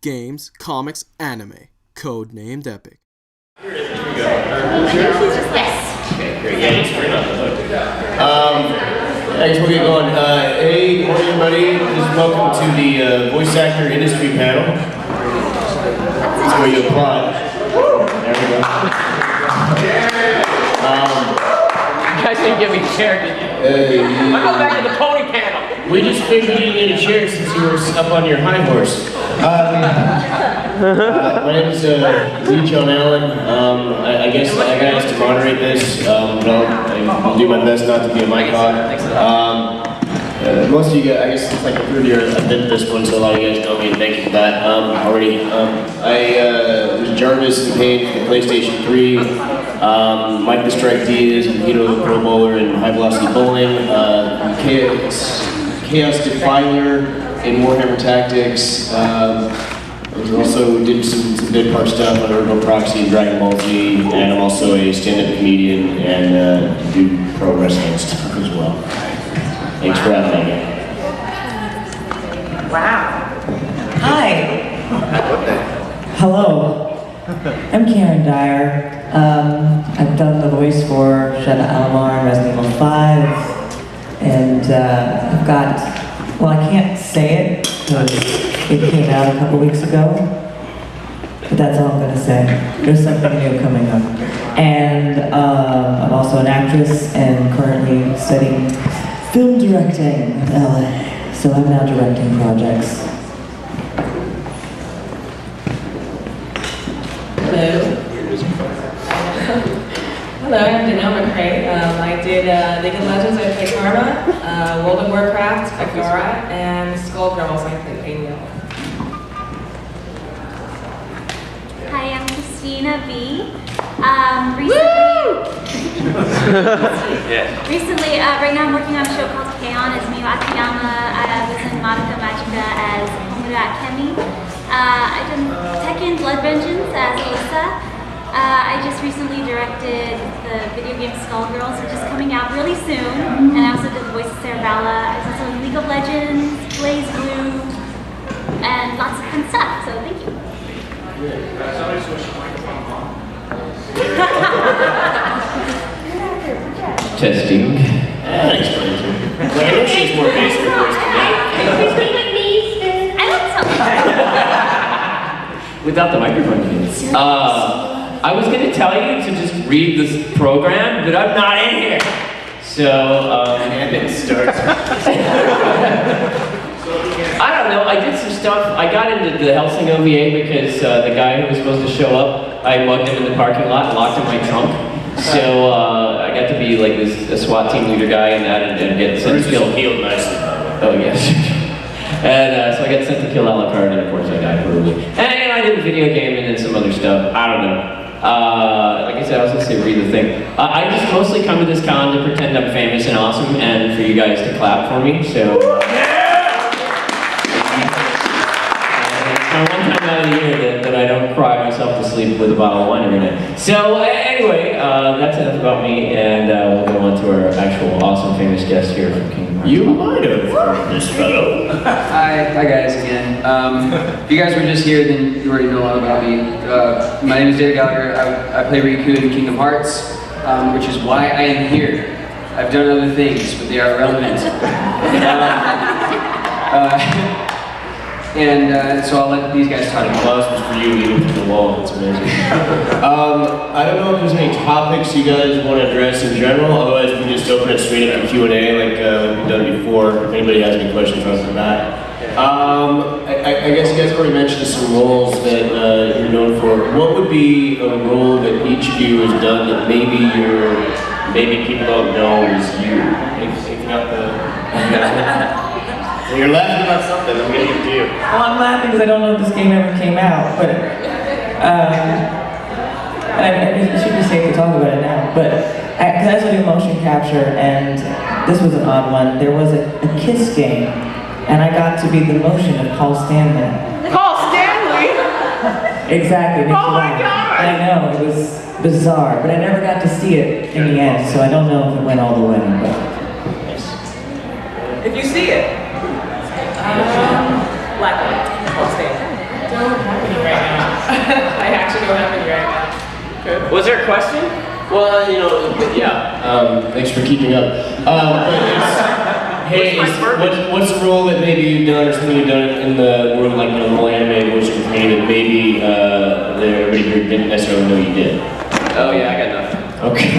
games, comics, anime. Codenamed Epic. Yes. Okay, great. Yeah, it's great on the hook. I guess we'll get going. Hey, good morning, everybody. Welcome to the voice actor industry panel. That's where you applaud. There we go. You guys didn't give me a chair, did you? I'm going back to the pony panel. We just figured you didn't need a chair since you were up on your high horse. My name is Jon Allan. I guess I got asked to moderate this, but I'll do my best not to be a mic hog. Most of you guys, I guess it's like the third year I've been to this one, so a lot of you guys know me, and thank you for that already. I was Jarvis in Pain for the PlayStation 3, Mike the Strike Diaz, Hito the Pro Bowler in High Velocity Bowling, Chaos Defiler in Warhammer Tactics. I also did some bit part stuff on Urban Proxy and Dragon Ball Z, and I'm also a stand-up comedian and do pro wrestling stuff as well. Thanks for having me. Wow. Hi. Hello. I'm Karen Dyer. I've done the voice for Jon Allan, Resident Evil 5, and I've got, well, I can't say it because it came out a couple weeks ago, but that's all I'm going to say. There's something new coming up. And I'm also an actress and currently studying film directing in LA, so I'm now directing projects. Hello. Hello, I'm Danielle McRae. I did League of Legends, I played Karma, World of Warcraft, Agora, and Skullgirls, I played Anya. Hi, I'm Cristina Vee. Recently, right now I'm working on a show called K-On! As Miyu Akiyama. I was in Madoka Magica as Homura Akemi. I did Tekken Blood Vengeance as Alyssa. I just recently directed the video game Skullgirls, which is coming out really soon. And I also did the voice of Cerebella. I was also in League of Legends, BlazBlue, and lots of fun stuff, so thank you. Testing. That explains it. I know she's more basic voice than that. I don't sound Without the microphone, please. I was going to tell you to just read this program, but I'm not in here. So, And it starts. I don't know, I did some stuff. I got into the Hellsing OVA because the guy who was supposed to show up, I mugged him in the parking lot and locked him in my trunk. So I got to be like a SWAT team leader guy in that and get sent to kill. Healed nicely. Oh yes. And so I got sent to kill Gallagher, and of course I died horribly. And I did a video game and then some other stuff. I don't know. Like I said, I was gonna say read the thing. I just mostly come to this con to pretend I'm famous and awesome and for you guys to clap for me. So. One time out of the year that I don't cry myself to sleep with a bottle of wine every night. So anyway, that's enough about me, and we'll go on to our actual awesome famous guest here from Kingdom Hearts. You might have heard this fellow. Hi guys again. If you guys were just here, then you already know a lot about me. My name is Gallagher. I play Riku in Kingdom Hearts, which is why I am here. I've done other things, but they are relevant. So I'll let these guys talk. Applause was for you, leading to the wall. It's amazing. I don't know if there's any topics you guys want to address in general. Otherwise, we can just open it straight up to Q&A like we've done before. If anybody has any questions off the bat. I guess you guys already mentioned some roles that you're known for. What would be a role that each of you has done that maybe people don't know is you? Anything out the... Well, you're laughing about something, I'm gonna give it to you. Well, I'm laughing because I don't know if this game ever came out, but it should be safe to talk about it now. But because I also do motion capture, and this was an odd one. There was a Kiss game, and I got to be the motion of Paul Stanley. Paul Stanley? Exactly. Oh my God! I know, it was bizarre, but I never got to see it in the end, so I don't know if it went all the way. But If you see it. Black one. Paul Stanley. I actually don't have any right now. Okay. Was there a question? Well, you know, yeah. Thanks for keeping up. But hey, what's the role that maybe you've done or something you've done in the world like normal anime voice recording that maybe everybody here didn't necessarily know you did? Oh yeah, I got nothing. Okay.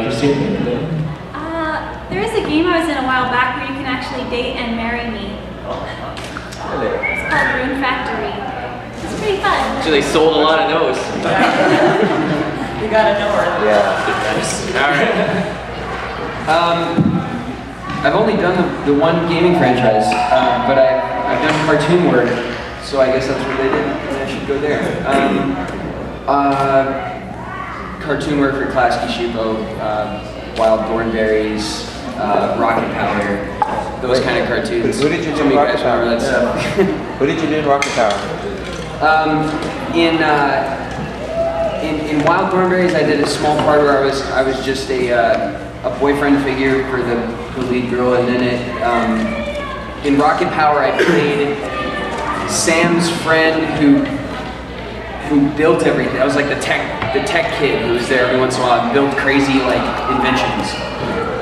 Christine? There is a game I was in a while back where you can actually date and marry me. It's called Rune Factory. It's pretty fun. So they sold a lot of those. You gotta know her. Yeah. All right. I've only done the one gaming franchise, but I've done cartoon work, so I guess that's related, and I should go there. Cartoon work for Class Kishipo, Wild Thornberries, Rocket Power, those kind of cartoons. Who did you do Some of Rocket guys Power? remember that stuff. Who did you do in Rocket Power? In Wild Thornberries, I did a small part where I was just a boyfriend figure for the lead girl, and then in Rocket Power I played Sam's friend who built everything. I was like the tech kid who was there every once in a while and built crazy like inventions.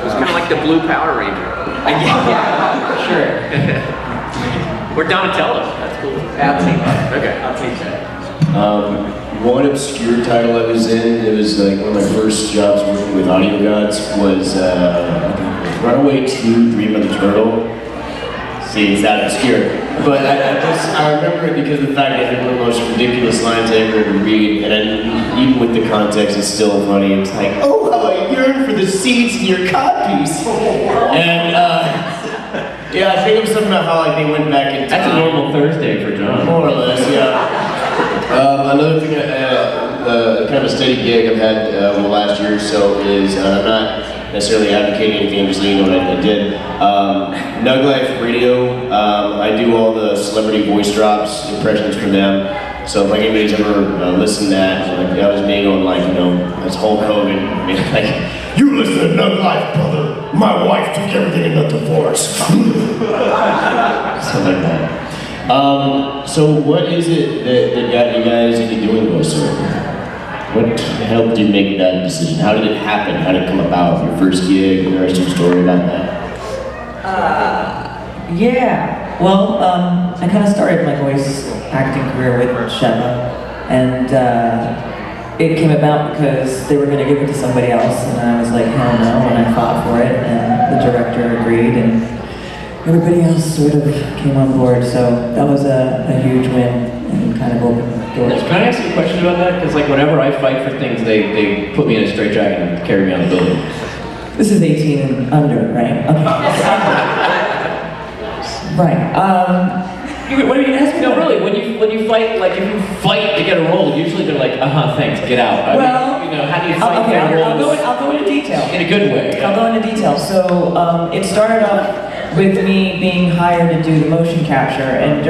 It was kind of like the Blue Power Ranger. Yeah, sure. Or Donatello. That's cool. I'll take that. Okay. I'll take that. One obscure title I was in, it was like one of my first jobs working with Audio Gods, was Runaway 2, Dream of the Turtle. See, it's that obscure. But I remember it because of the fact that it had one of the most ridiculous lines I ever had to read, and even with the context, it's still funny. It's like, oh, how I yearn for the seeds in your codpiece. And yeah, I think it was something about how like they went back in time. That's a normal Thursday for John. More or less, yeah. Another thing, kind of a steady gig I've had over the last year or so is I'm not necessarily advocating anything, I'm just letting you know what I did. Nug Life Radio, I do all the celebrity voice drops, impressions for them. So if like anybody's ever listened to that, like I was being on like, you know, as Hulk Hogan, I mean, like, you listen to Nug Life, brother. My wife took everything in the divorce. Something like that. So what is it that got you guys into doing voiceover? What helped you make that decision? How did it happen? How did it come about? Your first gig? Is there some story about that? Yeah. Well, I kind of started my voice acting career with Sheba, and it came about because they were going to give it to somebody else, and I was like, hell no, and I fought for it, and the director agreed, and everybody else sort of came on board, so that was a huge win and kind of opened doors. Can I ask you a question about that? Because like whenever I fight for things, they put me in a straitjacket and carry me on the building. This is 18 and under, right? Okay. Right. What are you asking? No, really. When you fight, like if you fight to get a role, usually they're like, thanks, get out. I mean, you know, how do you fight for roles? I'll go into detail. In a good way. Yeah. I'll go into detail. So it started off with me being hired to do the motion capture, and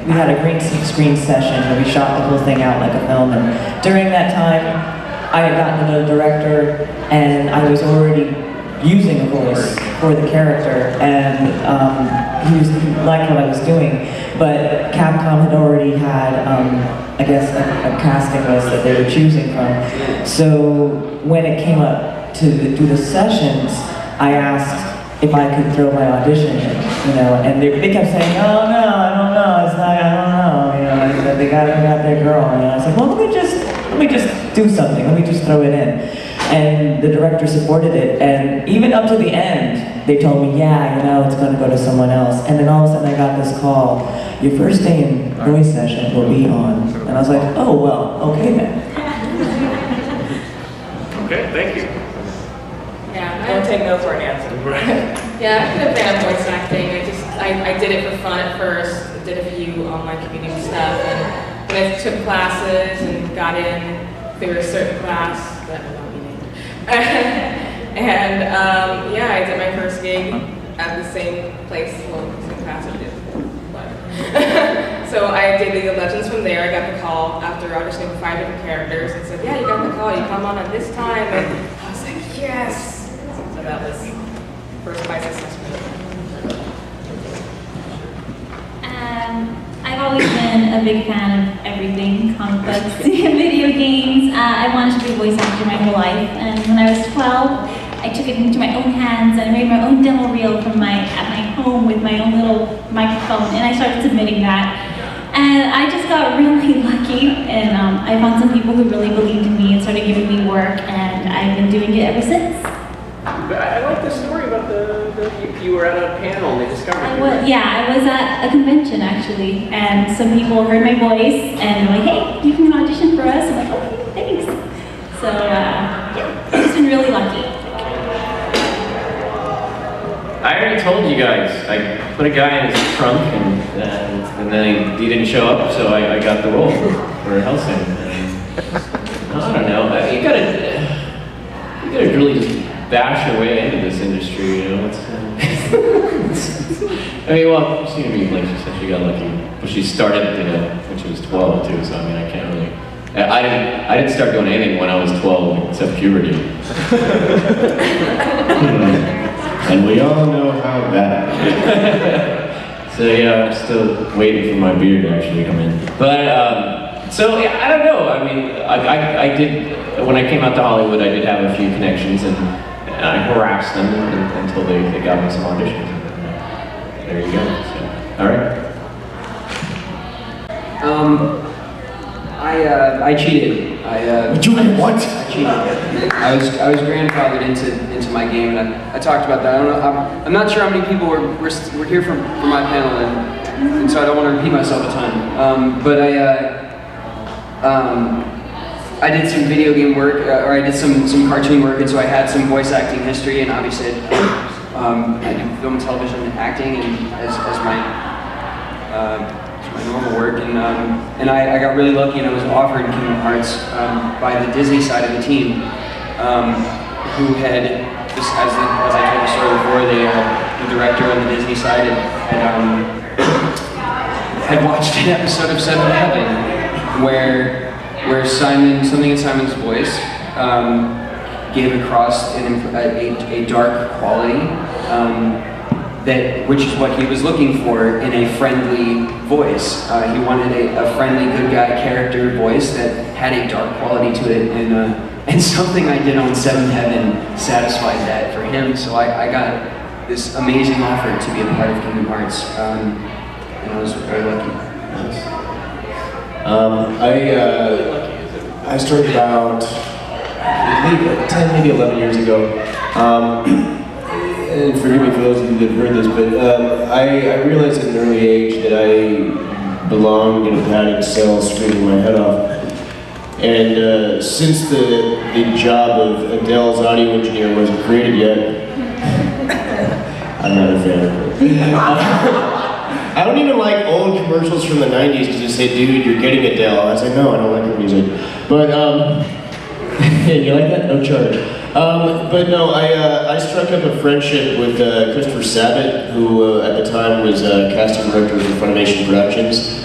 we had a green screen session and we shot the whole thing out like a film, and during that time I had gotten to know the director and I was already using a voice for the character, and he liked what I was doing, but Capcom had already had I guess a casting list that they were choosing from. So when it came up to do the sessions, I asked if I could throw my audition in, you know, and they kept saying, oh no, I don't know, it's not, I don't know, you know, they got their girl, and I was like, well, let me just do something, let me just throw it in. And the director supported it, and even up to the end, they told me, yeah, you know, it's gonna go to someone else, and then all of a sudden I got this call, your first day in voice session will be on, and I was like, oh, well, okay then. Okay, thank you. Yeah, I don't take no for an answer. Yeah, I've been a fan of voice acting. I did it for fun at first. I did a few online community stuff, and when I took classes and got in through a certain class that will not be named. And yeah, I did my first gig at the same place, well, the same class I did. So I did League of Legends from there. I got the call after auditioning for 5 different characters and said, yeah, you got the call, you come on at this time. And I was like, yes. So that was first my successful. I've always been been a big fan of everything, comic books, video games. I wanted to be a voice actor my whole life, and when I was 12, I took it into my own hands and I made my own demo reel at my home with my own little microphone, and I started submitting that. And I just got really lucky, and I found some people who really believed in me and started giving me work, and I've been doing it ever since. I like the story about you were at a panel and they discovered you. I was at a convention actually, and some people heard my voice and were like, hey, you can audition for us. I'm like, okay, thanks. So I've just been really lucky. I already told you guys, I put a guy in his trunk and then he didn't show up, so I got the role for Hellsing. I don't know, you gotta really just bash your way into this industry, you know? I mean, well, Cristina Vee, like she said, she got lucky, but she started when she was 12 too, so I mean, I can't really. I didn't start doing anything when I was 12 except puberty. And we all know how that. So yeah, I'm still waiting for my beard to actually come in. But so yeah, I don't know. I mean, I did when I came out to Hollywood. I did have a few connections, and I harassed them until they got me some auditions. There you go. So, all right. I cheated. You what? I cheated. I was grandfathered into my game, and I talked about that. I don't know. I'm not sure how many people were here for my panel, and so I don't want to repeat myself a ton. But I did some video game work, or I did some cartoon work, and so I had some voice acting history, and obviously I do film and television acting and as my normal work, and I got really lucky and I was offered Kingdom Hearts by the Disney side of the team, who had, just as I told the story before, the director on the Disney side had watched an episode of Seventh Heaven where something in Simon's voice gave across a dark quality. Which is what he was looking for in a friendly voice. He wanted a friendly, good guy character voice that had a dark quality to it, and something I did on Seventh Heaven satisfied that for him. So I got this amazing offer to be a part of Kingdom Hearts, and I was very lucky. I started about 10, maybe 11 years ago. And forgive me for those of you that have heard this, but I realized at an early age that I belonged in a padded cell screaming my head off. And since the job of Adele's audio engineer wasn't created yet, I'm not a fan of it. I don't even like old commercials from the 90s because they say, dude, you're getting Adele. I say, no, I don't like her music. But, you like that? No charge. But no, I struck up a friendship with Christopher Sabat, who at the time was casting director for Funimation Productions.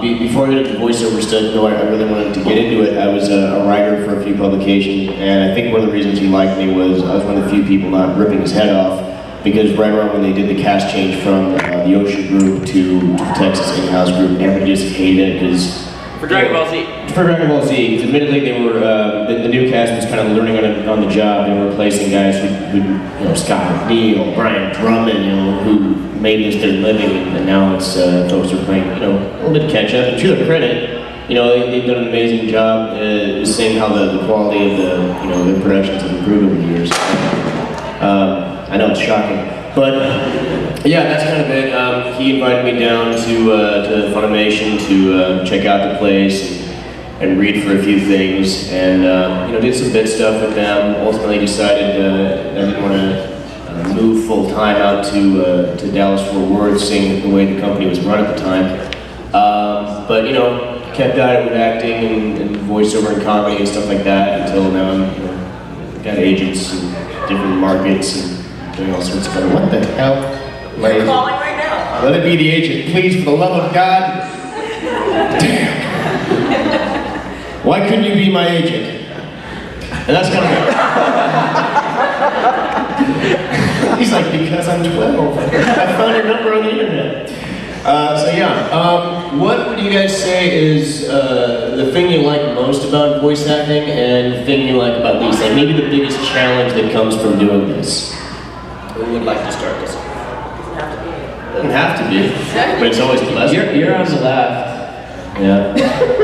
Before I got into voiceover stuff, I really wanted to get into it. I was a writer for a few publications, and I think one of the reasons he liked me was I was one of the few people not ripping his head off, because right around when they did the cast change from the Ocean group to Texas in-house group, everybody just hated it because for Dragon Ball Z. For Dragon Ball Z, because admittedly they were the new cast was kind of learning on the job. They were replacing guys who Scott McNeil, Brian Drummond, who made this their living, and now it's folks are playing a little bit catch up. And to their credit, they've done an amazing job seeing how the quality of the productions have improved over the years. I know it's shocking, but yeah, that's kind of it. He invited me down to Funimation to check out the place and read for a few things, and did some bit stuff with them. Ultimately decided I didn't want to move full time out to Dallas-Fort Worth, seeing the way the company was run at the time. But kept at it with acting and voiceover and comedy and stuff like that until now. I've got agents in different markets and doing all sorts of stuff. What the hell? You're calling right now. Let it be the agent, please, for the love of God. Damn. Why couldn't you be my agent? And that's kind of it. He's like, because I'm 12. I found your number on the internet. What would you guys say is the thing you like most about voice acting and the thing you like about least? Like maybe the biggest challenge that comes from doing this? Who would like to start this? Doesn't have to be, but it's always pleasant. You're on the left. Yeah.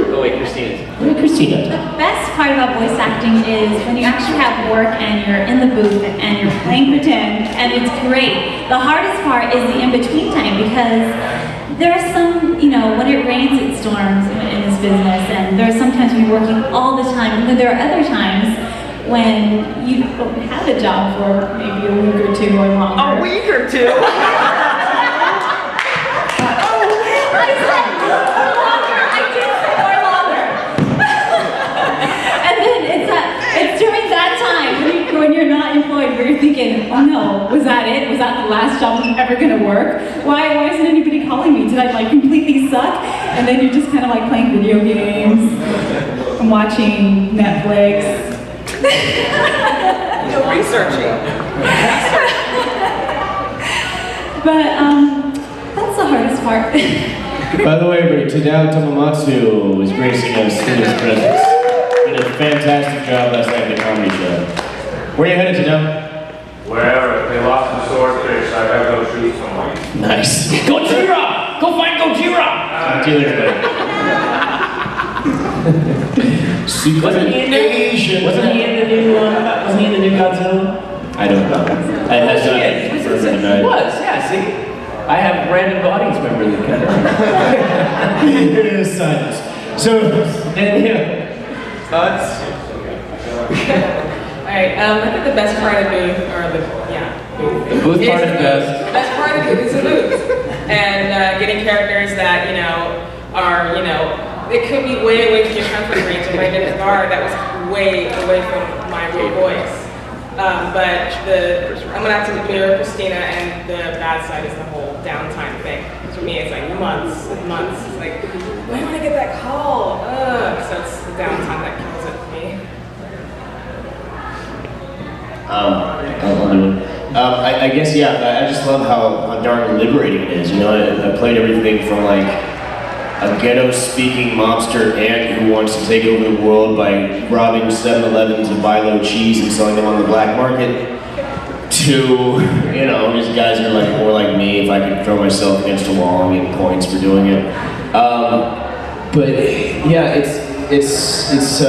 Oh wait, Christina. Christina. The best part about voice acting is when you actually have work and you're in the booth and you're playing pretend, and it's great. The hardest part is the in-between time, because there are some, when it rains, it storms in this business, and there are sometimes when you're working all the time, and then there are other times when you don't have a job for maybe a week or two or longer. A week or two? When you're not employed, where you're thinking, oh no, was that it? Was that the last job I'm ever gonna work? Why isn't anybody calling me? Did I completely suck? And then you're just kind of playing video games and watching Netflix. Researching. But that's the hardest part. By the way, everybody, Tadao Tomomatsu is gracing us in his presence. He did a fantastic job last night at the comedy show. Where are you headed to now? Wherever. If they lost the swordfish, I gotta go shoot someone. Nice. Gojira! Go find Gojira! Talk to you later, buddy. Wasn't he in there? Wasn't he in the new Godzilla? I don't know. I had He was, yeah, see? I have Brandon Bodies member of the category. It is silence. So, Danielle. Thoughts? Alright, I think the best part of the booth, The booth part is best. The best part of the booth is the booth. And getting characters that, are, it could be way away from your comfort range. If I did a guard, that was way away from my real voice. But I'm gonna have to mirror Christina, and the bad side is the whole downtime thing. For me, it's like months and months. It's like, when am I get that call? So it's the downtime that kills it for me. I guess, I just love how darn liberating it is. I played everything from a ghetto-speaking mobster aunt who wants to take over the world by robbing 7-Elevens of buy low cheese and selling them on the black market, to, these guys are more like me. If I could throw myself against a wall and get points for doing it. But yeah, it's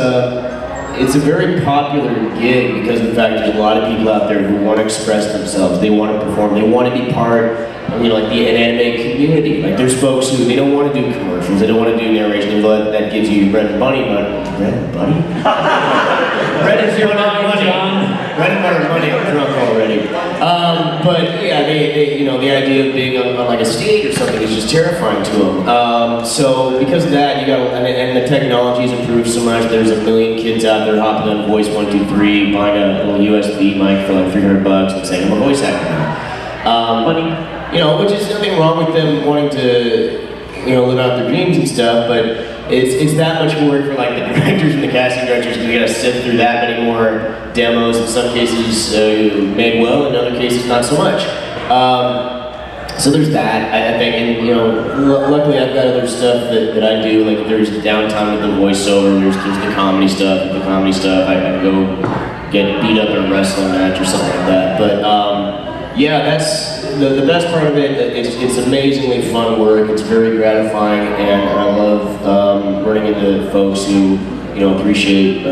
a very popular gig because of the fact there's a lot of people out there who want to express themselves. They want to perform. They want to be part of, the anime community. There's folks who, they don't want to do commercials. They don't want to do narration. That gives you bread and money, but bread and money? Bread is your money, John. Bread and butter money. I'm drunk already. But yeah, the idea of being on a stage or something is just terrifying to them. So because of that, and the technology's improved so much. There's a million kids out there hopping on Voice 123, buying a little USB mic for $300 and saying, I'm a voice actor now. Money. Which is nothing wrong with them wanting to, live out their dreams and stuff, but it's that much work for the directors and the casting directors, because you gotta sift through that many more demos, in some cases made well, in other cases not so much. So there's that, I think, and luckily I've got other stuff that I do, there's downtime with the voiceover, there's the comedy stuff, I go get beat up in a wrestling match or something like that, but yeah, that's the best part of it. It's amazingly fun work. It's very gratifying, and I love running into folks who appreciate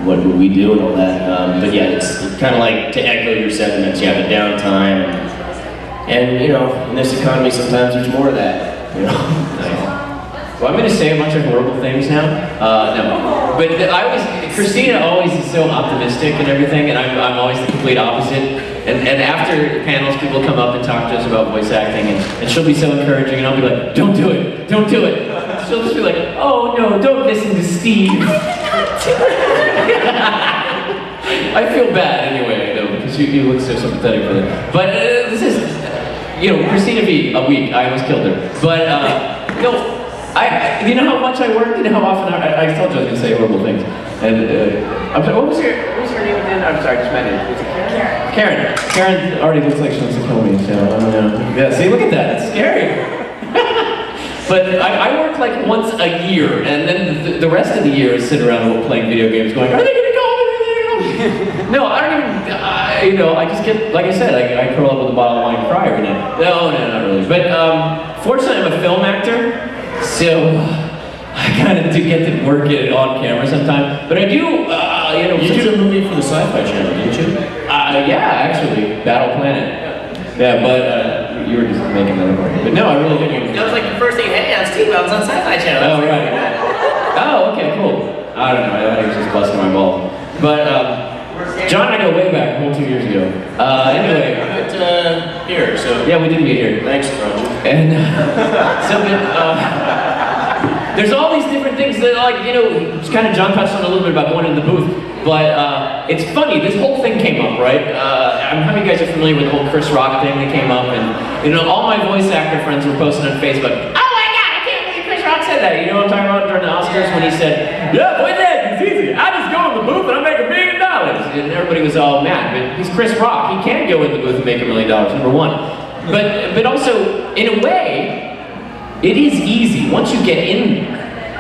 what we do and all that. But yeah, it's kind of like, to echo your sentiments. You have the downtime, and in this economy, sometimes there's more of that. Well, I'm going to say a bunch of horrible things now. No. But Christina always is so optimistic and everything, and I'm always the complete opposite. And after panels, people come up and talk to us about voice acting, and she'll be so encouraging, and I'll be like, don't do it, don't do it. She'll just be like, oh no, don't listen to Steve. I feel bad anyway, though, because you look so sympathetic for them. But this is, Cristina Vee, a week, I almost killed her. But, you know how much I work, and how often I told you I was going to say horrible things. And what was her name again? I'm sorry, I just met her. Was it Karen? Karen already looks like she wants to kill me, so I don't know. Yeah, see, look at that, that's scary. But I work like once a year, and then the rest of the year is sit around playing video games going, are they gonna call me? Are they gonna call me? No, I don't even, you know, I just get, like I said, I curl up with a bottle of wine and cry every night. No, not really. But fortunately I'm a film actor, so I kind of do get to work it on camera sometimes. But I do, you know. You did a movie for the Sci-Fi Channel, didn't you? Yeah, actually, Battle Planet. Yeah, but you were just making that up. But no, I really didn't. That was like the first thing, hey, I'm Steve, I was on Sci-Fi Channel. Oh, right. Oh, okay, cool. I don't know, I was just busting my balls. But, John and I go way back, a whole 2 years ago. Anyway. But, here, so. Yeah, we did meet here. Thanks, Conji. And, so there's all these different things that, like, you know, just kind of John touched on a little bit about going in the booth, but it's funny, this whole thing came up, right? How many of you guys are familiar with the whole Chris Rock thing that came up? And, you know, all my voice actor friends were posting on Facebook, oh my God, I can't believe Chris Rock said that. You know what I'm talking about during the Oscars when he said, yeah, voice acting's easy. I just go in the booth and I make $1 million. And everybody was all mad, but he's Chris Rock. He can go in the booth and make $1 million, number one. But also, in a way, it is easy once you get in there.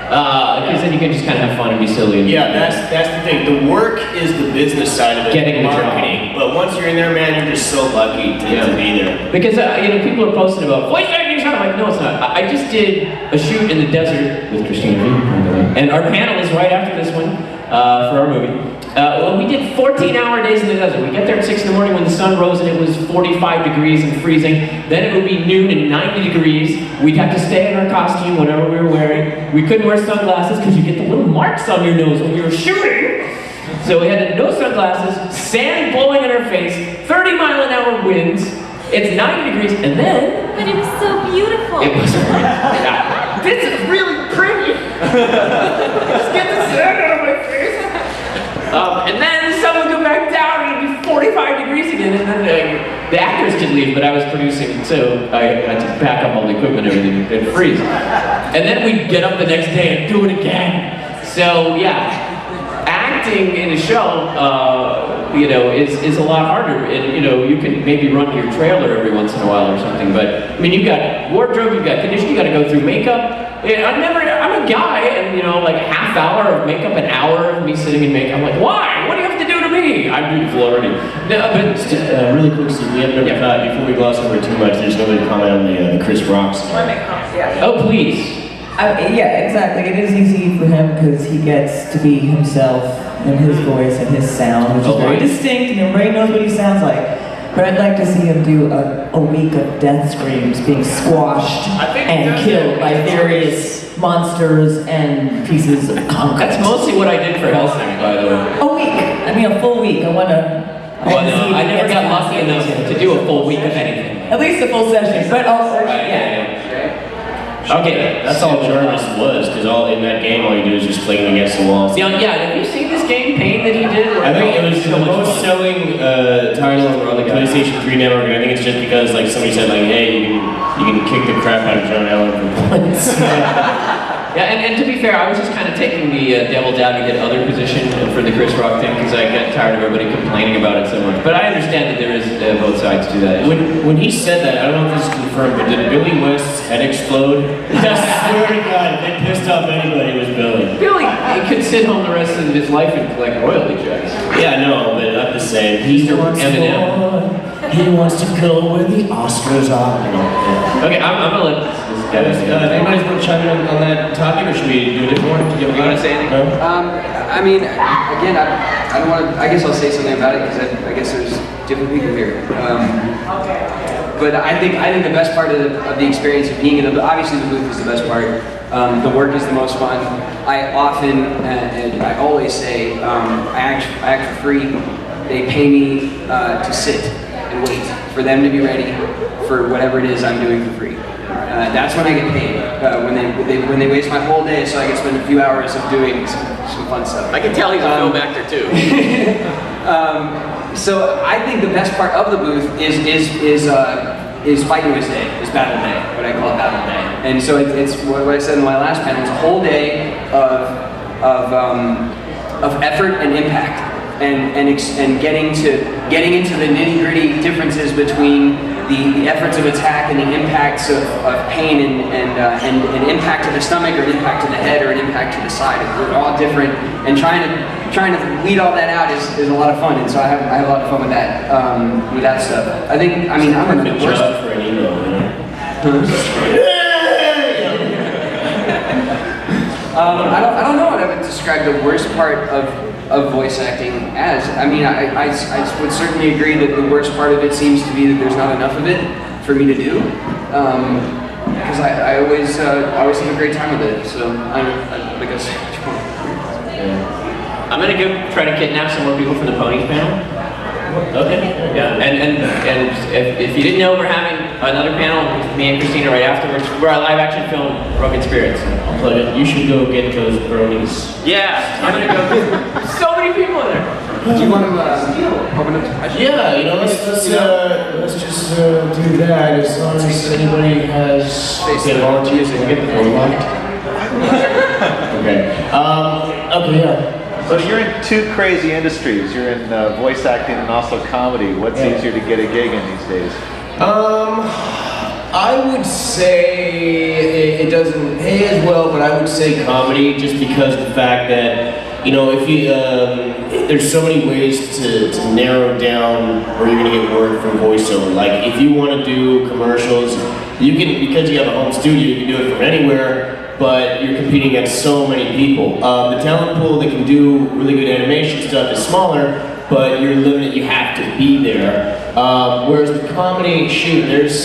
Because then you can just kind of have fun and be silly. And yeah, that's the thing. The work is the business side of it, getting the marketing. But once you're in there, man, you're just so lucky to be there. Because you know, people are posting about voice acting. I'm like, no, it's not. I just did a shoot in the desert with Cristina Vee, and our panel is right after this one for our movie. Well, we did 14-hour days in the desert. We get there at 6 in the morning when the sun rose and it was 45 degrees and freezing. Then it would be noon and 90 degrees. We'd have to stay in our costume, whatever we were wearing. We couldn't wear sunglasses because you get the little marks on your nose when you're shooting. So we had no sunglasses, sand blowing in our face, 30-mile-an-hour winds. It's 90 degrees, and then... But it was so beautiful. It was great. This is really pretty. Just get the sand out of my face. And then the sun would go back down and it'd be 45 degrees again, and then the actors could leave, but I was producing, so I had to pack up all the equipment and everything, it'd freeze. And then we'd get up the next day and do it again. So yeah, acting in a show, you know, is a lot harder. And you know, you can maybe run your trailer every once in a while or something, but I mean, you've got wardrobe, you've got conditioning, you got to go through makeup. Yeah, I'm a guy, and you know, like a half hour of makeup, an hour of me sitting in makeup. I'm like, why? What do you have to do to me? I'm beautiful already. No, but really quick, Steve, we have no before we gloss over too much, there's nobody to comment on the Chris Rock stuff. Oh, please. Yeah, exactly. It is easy for him because he gets to be himself and his voice and his sound, which is very distinct, and everybody knows what he sounds like. But I'd like to see him do a week of death screams being squashed and killed by various monsters and pieces of concrete. That's mostly what I did for Hellsing, by the way. A week. I mean, a full week. I want to. Well, no, I never got lucky enough to do a full week of anything. At least a full session, but also, Okay, that's all Jarvis was, because all in that game, all you do is just fling against the wall. Yeah, have you seen this game, Pain, that he did? I think it was the most selling title on the PlayStation 3 network, and I think it's just because like somebody said like, hey, you can kick the crap out of Jon Allan for points. Yeah, and to be fair, I was just kind of taking the devil down to get other position for the Chris Rock thing because I got tired of everybody complaining about it so much. But I understand that there is both sides to that. When he said that, I don't know if this is confirmed, but did Billy West's head explode? I swear to God, if they pissed off anybody, it was Billy. Billy could sit home the rest of his life and collect royalty checks. Yeah, I know, but I'm just saying. He wants to go where the Oscars are. Okay, I'm gonna let this guy. Anybody want to chime in on that topic, or should we do a different one? You want to say anything? No? I mean, again, I don't want to. I guess I'll say something about it because I guess there's different people here. But I think the best part of the experience of being in the obviously the booth is the best part. The work is the most fun. I often and I always say I act for free. They pay me to sit and wait for them to be ready for whatever it is I'm doing for free. That's when I get paid. When they waste my whole day, so I can spend a few hours of doing some fun stuff. I can tell he's a film actor too. So I think the best part of the booth is Fight Noise Day, is Battle Day, what I call it Battle Day. And so it's what I said in my last panel. It's a whole day of effort and impact, and getting into the nitty-gritty differences between the efforts of attack and the impacts of pain and impact to the stomach or an impact to the head or an impact to the side. They're all different, and trying to weed all that out is a lot of fun, and so I have a lot of fun with that stuff. I mean, I'm the worst for an emo. I don't know what I would describe the worst part of voice acting as. I mean, I would certainly agree that the worst part of it seems to be that there's not enough of it for me to do. Because I always have a great time with it. So I guess. I'm gonna go try to kidnap some more people for the ponies panel. Okay. Yeah. And if you didn't know, we're having another panel with me and Cristina right afterwards. We're a live action film, Broken Spirits. I'll plug it. You should go get those bronies. Yeah, I'm gonna go. So many people in there. Do you want to open up to questions? Yeah, let's just do that as long as anybody has volunteers and get the door locked. Okay. Okay. Yeah. So you're in two crazy industries. You're in voice acting and also comedy. What's easier to get a gig in these days? I would say it doesn't pay as well, but I would say comedy, just because of the fact that if you there's so many ways to narrow down where you're gonna get work from voiceover. Like if you want to do commercials, you can, because you have a home studio, you can do it from anywhere. But you're competing against so many people. The talent pool that can do really good animation stuff is smaller, but you're limited. You have to be there. Whereas with comedy, shoot, there's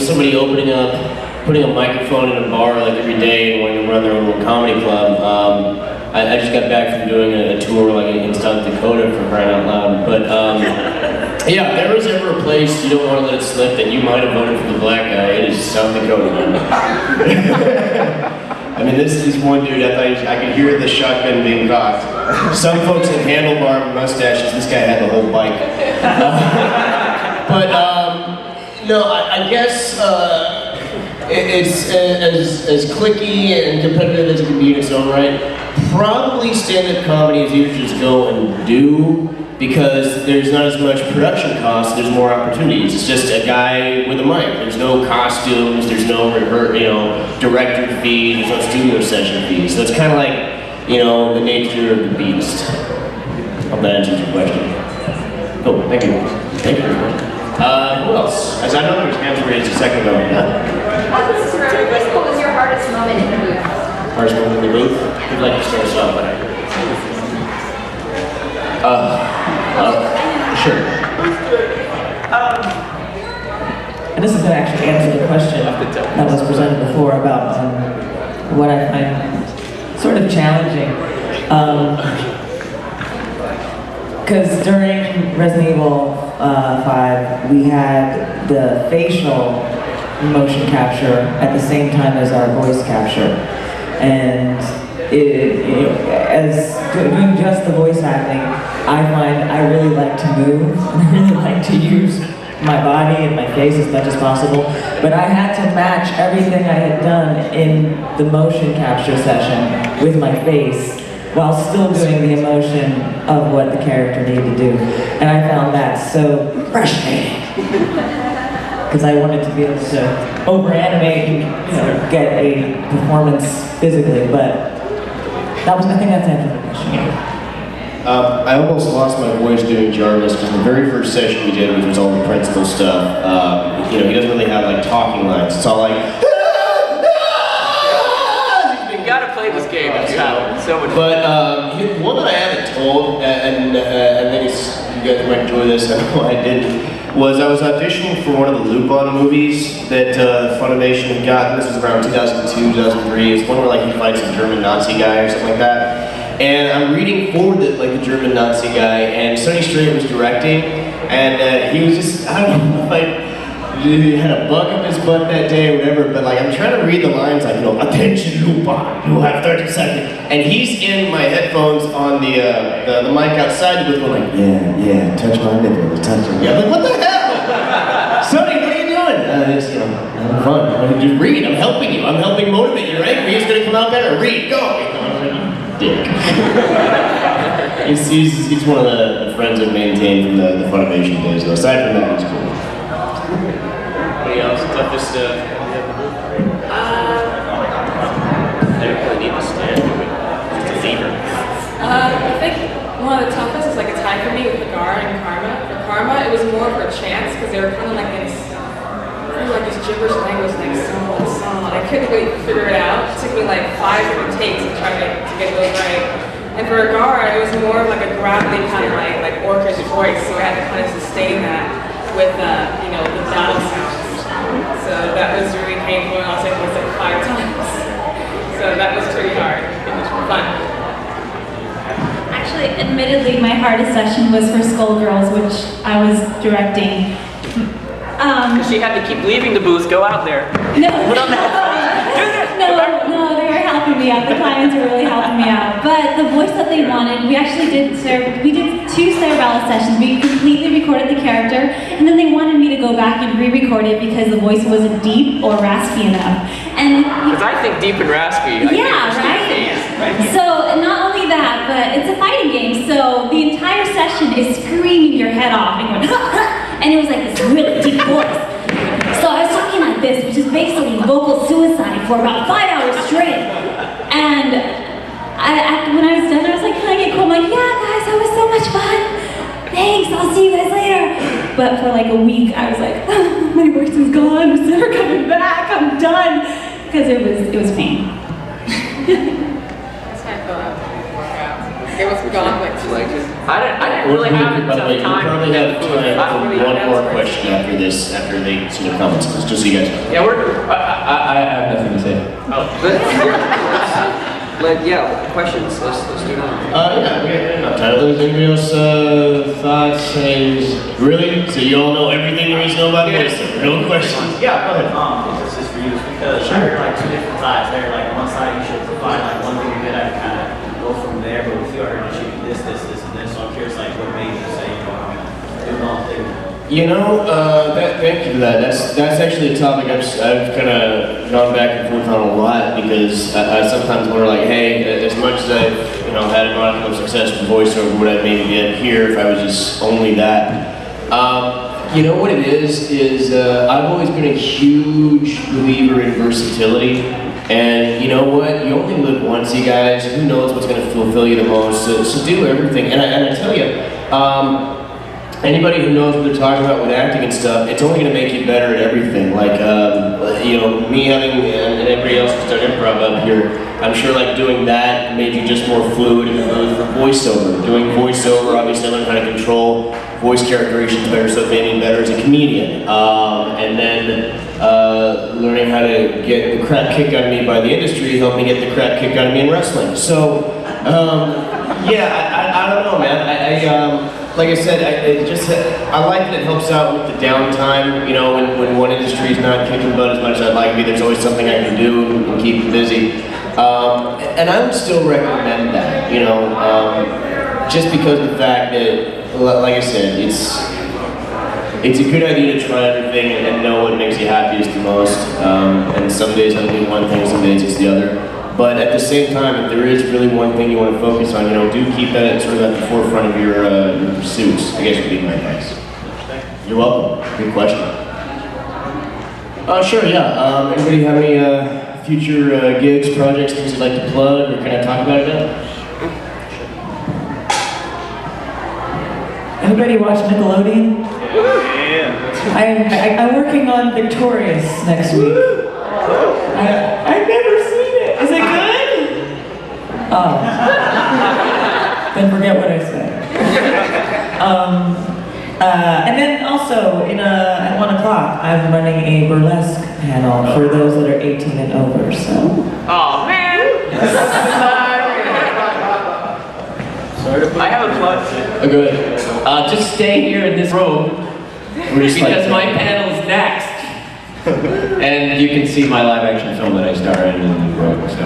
somebody putting a microphone in a bar like every day and wanting to run their own little comedy club. I just got back from doing a tour like in South Dakota, for crying out loud. But yeah, if there was ever a place you don't want to let it slip that you might have voted for the black guy, it is South Dakota. I mean, this one dude, I could hear the shotgun being cocked. Some folks had handlebar mustaches. This guy had the whole bike. No, I guess it's as clicky and competitive as it can be in its own right. Probably stand-up comedy is easier to just go and do, because there's not as much production cost, there's more opportunities. It's just a guy with a mic. There's no costumes, there's no director fees, there's no studio session fees. So it's kind of like, the nature of the beast. Hope that answers your question. Cool, thank you. Thank you. Who else? As I know there was hands raised a second ago. What was your hardest moment in the booth? Hardest moment in the booth? Who'd like to start us off? Sure. And this is going to actually answer the question that was presented before about what I find sort of challenging. Because during Resident Evil 5, we had the facial motion capture at the same time as our voice capture. And as doing just the voice acting, I find I really like to move, and I really like to use my body and my face as much as possible. But I had to match everything I had done in the motion capture session with my face, while still doing the emotion of what the character needed to do. And I found that so frustrating. Because I wanted to be able to over-animate and get a performance physically, but I think that's answered the question. I almost lost my voice doing Jarvis, because the very first session we did, which was all the principal stuff, he doesn't really have like talking lines. It's all like, You gotta play this game if you haven't. So much. But one that I haven't told, and I think you guys might enjoy this, I know I didn't, was I was auditioning for one of the Lupin movies that Funimation had gotten. This was around 2002, 2003. It's one where like he fights a German Nazi guy or something like that. And I'm reading forward to like the German Nazi guy, and Sonny Strait was directing, and he was just, I don't know, like, he had a bug up his butt that day or whatever, but like I'm trying to read the lines like, attention Lupin, you have 30 seconds. And he's in my headphones on the mic outside the booth going like, yeah, touch my nipple, touch him. Yeah, I'm like, what the hell? Sonny, what are you doing? It's, having fun. Just read, I'm helping you. I'm helping motivate you, right? He's gonna come out better. Read, go. Dick. he's one of the friends I've maintained from the Funimation days, so aside from that, he's cool. Anybody else? Toughest, I don't really need to stand, but it's a lever. I think one of the toughest is like a tie for me with Hagar and Karma. For Karma, it was more of a chance because they were kind of like this gibberish language, like song, and I couldn't really figure it out. It took me like 5 different takes to try to get those right. And for Hagar, it was more of like a gravelly kind of like orcish voice, so I had to kind of sustain that with the battle sounds. So that was really painful, and also it was like 5 times. So that was pretty hard. It was fun. Actually, admittedly, my hardest session was for Skullgirls, which I was directing. She had to keep leaving the booth, go out there. No, they were helping me out. The clients were really helping me out. But the voice that they wanted, we did 2 Cerebella sessions. We completely recorded the character, and then they wanted me to go back and re-record it because the voice wasn't deep or raspy enough. Because I think deep and raspy. Right? So not only that, but it's a fighting game, so the entire session is screaming your head off and going, and it was like this really deep voice. So I was talking like this, which is basically vocal suicide for about 5 hours straight. And when I was done, I was like, can I get cool? I'm like, yeah guys, that was so much fun. Thanks, I'll see you guys later. But for like a week, I was like, oh, my voice is gone, it's never coming back, I'm done. Because it was pain. It was gone like 2 weeks. I didn't really have a By the way, tough we time. probably have time for one more question after this, after they see their comments, just so you guys know. Yeah, I have nothing to say. Questions. Let's do that. Yeah, we got enough time. Anybody else thoughts? Really? So you all know everything there is to know about this? Real questions? Yeah, go ahead. This is for you because I heard like 2 different sides. There, like one side you should provide like one thing you're good at and kind of go from there. But with you, I heard you should do this, and this. So I'm curious, like, what made you say, I'm gonna do my own thing? Thank you for that. That's actually a topic I've kind of gone back and forth on a lot because I sometimes wonder, like, hey, as much as I've had a lot of success with voiceover, would I maybe get here if I was just only that? What it is I've always been a huge believer in versatility. And you know what? You only live once, you guys. Who knows what's going to fulfill you the most? So do everything. And I tell you, anybody who knows what they're talking about with acting and stuff, it's only going to make you better at everything. Like, me having, and everybody else who's done improv up here, I'm sure like doing that made you just more fluid in the mood for voiceover. Doing voiceover, obviously I learned how to control voice characterizations better so it made me better as a comedian. And then learning how to get the crap kicked out of me by the industry helped me get the crap kicked out of me in wrestling. So, I don't know, man. Like I said, I like that it helps out with the downtime. When one industry is not kicking butt as much as I'd like to be, there's always something I can do and keep busy. And I would still recommend that, just because of the fact that, like I said, it's a good idea to try everything and know what makes you happiest the most. And some days I'll do one thing, some days it's the other. But at the same time, if there is really one thing you want to focus on, do keep that sort of at the forefront of your pursuits, I guess would be my advice. You're welcome. Good question. Sure, yeah. Anybody have any future gigs, projects, things you'd like to plug, or can I talk about it now? Anybody watch Nickelodeon? Yeah. I'm working on Victorious next week. I've never seen it. Is it good? Oh. Then forget what I said. And then also at 1 o'clock, I'm running a burlesque panel for those that are 18 and over. So. Oh man! I have a plug. Go ahead. Just stay here in this room because my panel's next. And you can see my live action film that I star in the room. So.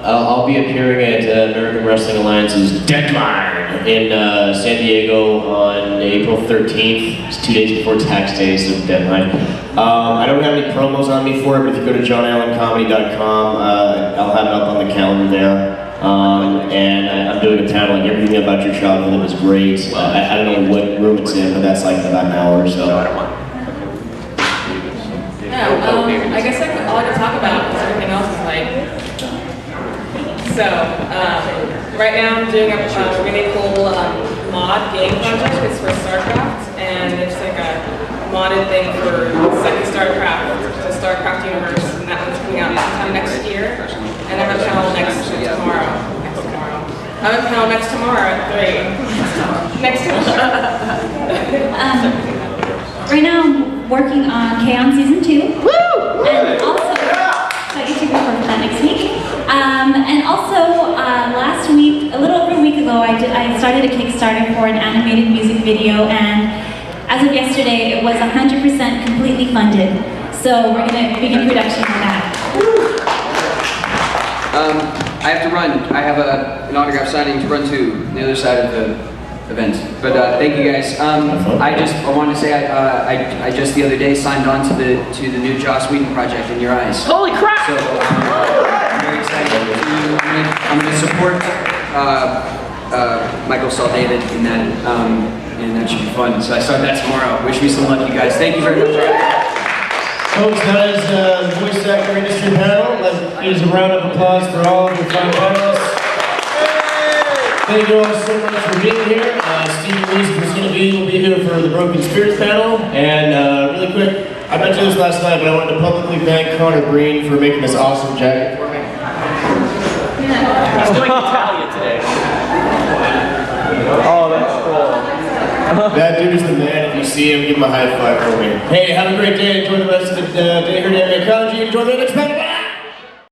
I'll be appearing at American Wrestling Alliance's Deadline in San Diego on April 13th. It's 2 days before tax day, so Deadline. I don't have any promos on me for it, but if you go to jonallancomedy.com, I'll have it up on the calendar there. And I'm doing a panel like everything about your childhood that was great. I don't know what room it's in, but that's like about an hour or so. Right now I'm doing a really cool mod game project. It's for StarCraft, and it's like a modded thing for second StarCraft, the StarCraft universe, and that one's coming out sometime next year. And I have a panel tomorrow. I have a panel next tomorrow at 3. Next tomorrow. Right now I'm working on K-On! Season 2. Woo! And also, so you should record for that next week. And also, last week, a little over a week ago, I started a Kickstarter for an animated music video, and as of yesterday, it was 100% completely funded. So we're going to begin production on that. I have to run. I have an autograph signing to run to on the other side of the event. But thank you guys. I wanted to say I just the other day signed on to the new Joss Whedon project, In Your Eyes. Holy crap! So I'm very excited. I'm going to support Michael Saul David in that, and that should be fun. So I start that tomorrow. Wish me some luck, you guys. Thank you very much. Folks, that is the voice actor industry panel. Here's a round of applause for all of your fine panelists. Thank you all so much for being here. Weese and Cristina Vee will be here for the Broken Spirits panel. And really quick, I mentioned this last night, but I wanted to publicly thank Connor Breen for making this awesome jacket for me. He's doing Italian today. Oh, that's cool. That dude is the man. If you see him, give him a high five for me. Hey, have a great day. Enjoy the rest of the day here at Anime Conji. Enjoy the next panel.